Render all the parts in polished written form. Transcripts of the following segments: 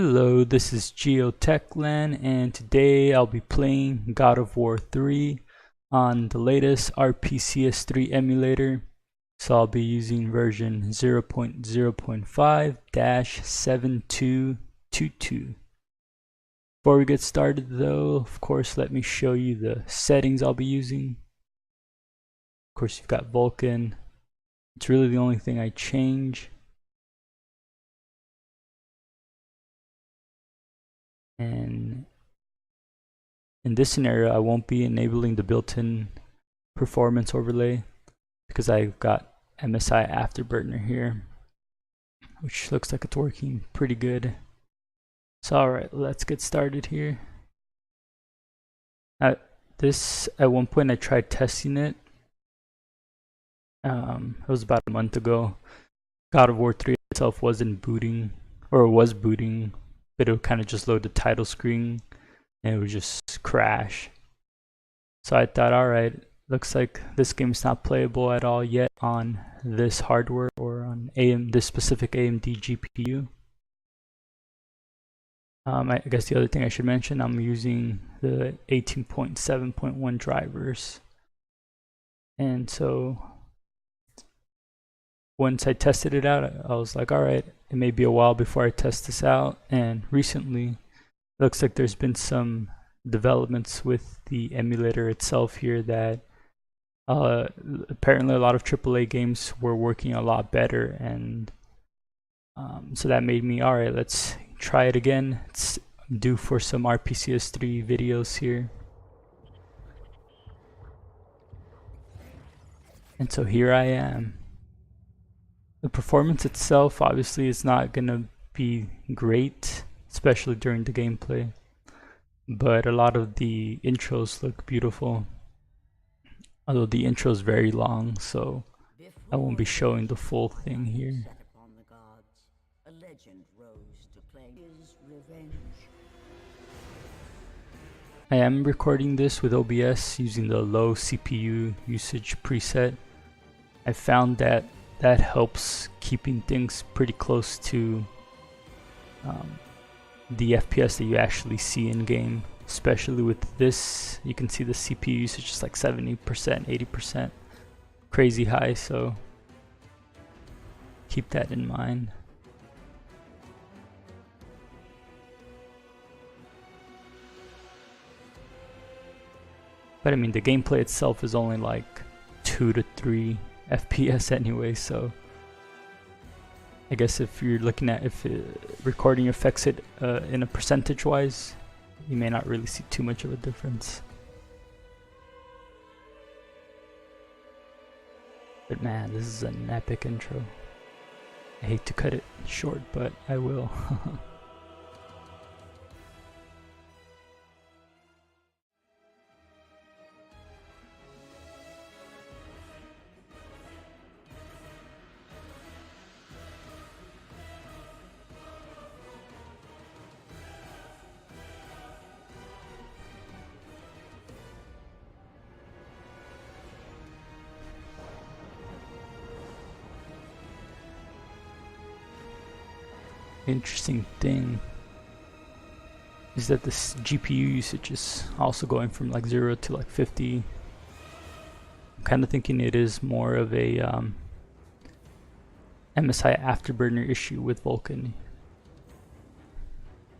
Hello, this is GeoTechland, and today I'll be playing God of War 3 on the latest RPCS3 emulator. So I'll be using version 0.0.5-7222. Before we get started though, of course, let me show you the settings I'll be using. Of course, you've got Vulkan. It's really the only thing I change. And in this scenario, I won't be enabling the built-in performance overlay because I've got MSI Afterburner here, which looks like it's working pretty good. So alright, let's get started here. At one point I tried testing it. It was about a month ago. God of War 3 itself wasn't booting, or was booting, but it would kind of just load the title screen and it would just crash. So I thought, alright, looks like this game's not playable at all yet on this hardware or on this specific AMD GPU. I guess the other thing I should mention, I'm using the 18.7.1 drivers. And so once I tested it out, I was like, alright, it may be a while before I test this out. And recently, looks like there's been some developments with the emulator itself here that apparently a lot of AAA games were working a lot better. And so that made me, alright, let's try it again. It's due for some RPCS3 videos here. And so here I am. The performance itself obviously is not gonna be great, especially during the gameplay, but a lot of the intros look beautiful, although the intro is very long, so I won't be showing the full thing here. I am recording this with OBS using the low CPU usage preset. I found that helps keeping things pretty close to the FPS that you actually see in game. Especially with this, you can see the CPU usage is like 70%, 80%, crazy high, so keep that in mind. But I mean, the gameplay itself is only like 2 to 3 FPS anyway, so I guess if you're looking at if recording affects it in a percentage wise, you may not really see too much of a difference. But man, this is an epic intro. I hate to cut it short, but I will. Interesting thing is that this GPU usage is also going from like 0 to like 50. I'm kind of thinking it is more of a MSI Afterburner issue with Vulkan,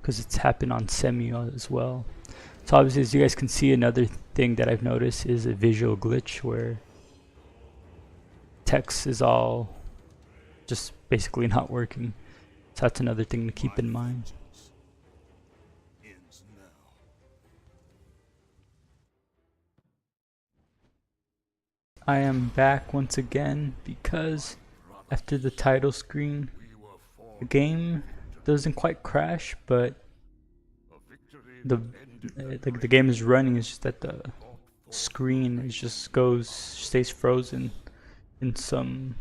because it's happened on Semu as well. So obviously, as you guys can see, another thing that I've noticed is a visual glitch where text is all just basically not working. So that's another thing to keep in mind. I am back once again because after the title screen, the game doesn't quite crash, but the game is running. It's just that the screen is just stays frozen in some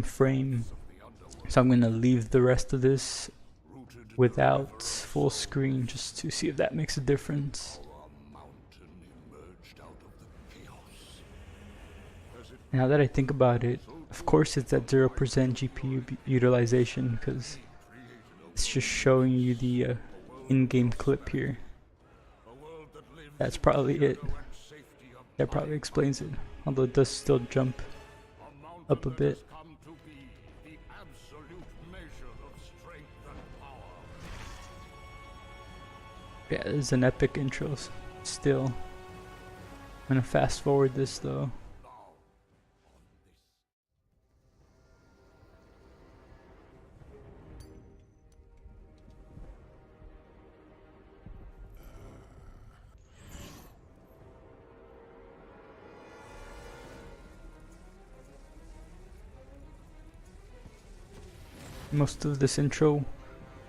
frame. So I'm gonna leave the rest of this without full screen just to see if that makes a difference. Now that I think about it, of course it's at 0% GPU utilization because It's just showing you the in-game clip here. That's probably it. That probably explains it, although it does still jump up a bit. Yeah, it's an epic intro still. I'm gonna fast forward this though. Most of this intro,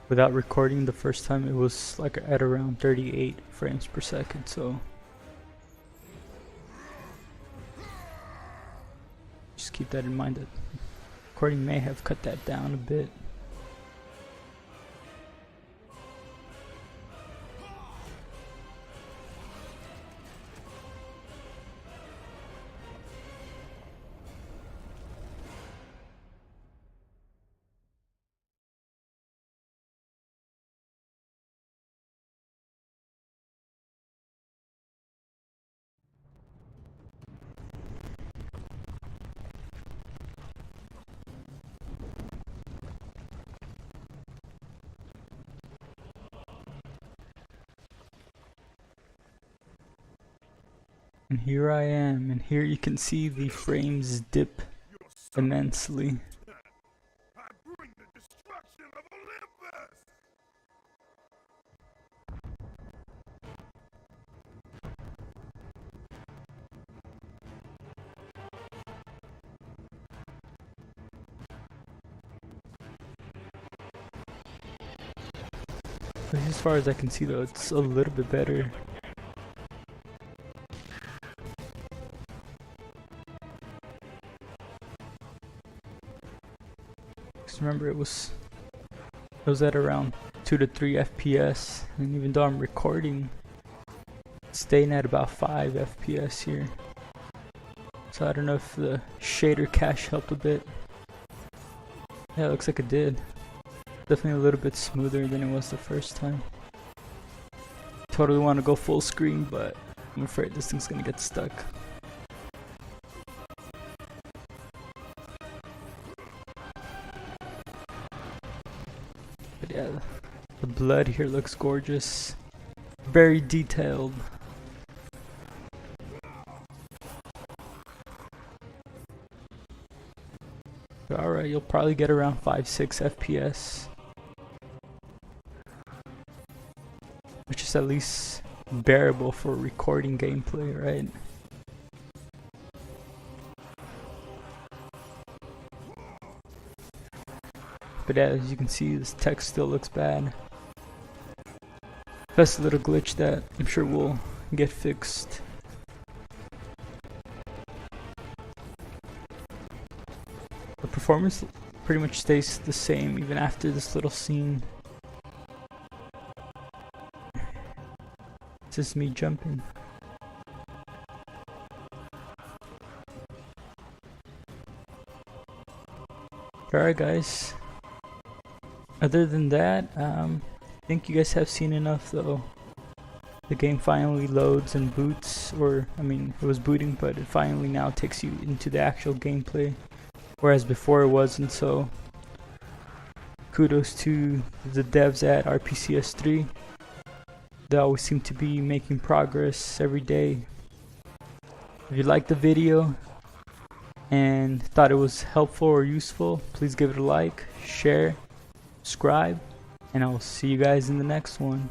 without recording the first time, it was like at around 38 frames per second, so just keep that in mind that recording may have cut that down a bit. And here I am, and here you can see the frames dip immensely. But as far as I can see though, it's a little bit better. Remember, it was at around 2 to 3 FPS, and even though I'm recording, it's staying at about 5 FPS here. So I don't know if the shader cache helped a bit. Yeah, it looks like it did. Definitely a little bit smoother than it was the first time. Totally want to go full screen, but I'm afraid this thing's gonna get stuck. But yeah, the blood here looks gorgeous. Very detailed. Alright, you'll probably get around 5-6 FPS. Which is at least bearable for recording gameplay, right? But as you can see, this text still looks bad. That's a little glitch that I'm sure will get fixed. The performance pretty much stays the same even after this little scene. It's just me jumping. Alright guys. Other than that, I think you guys have seen enough though. The game finally loads and boots, or I mean it was booting, but it finally now takes you into the actual gameplay, whereas before it wasn't. So kudos to the devs at RPCS3. They always seem to be making progress every day. If you liked the video and thought it was helpful or useful, please give it a like, share, subscribe, and I will see you guys in the next one.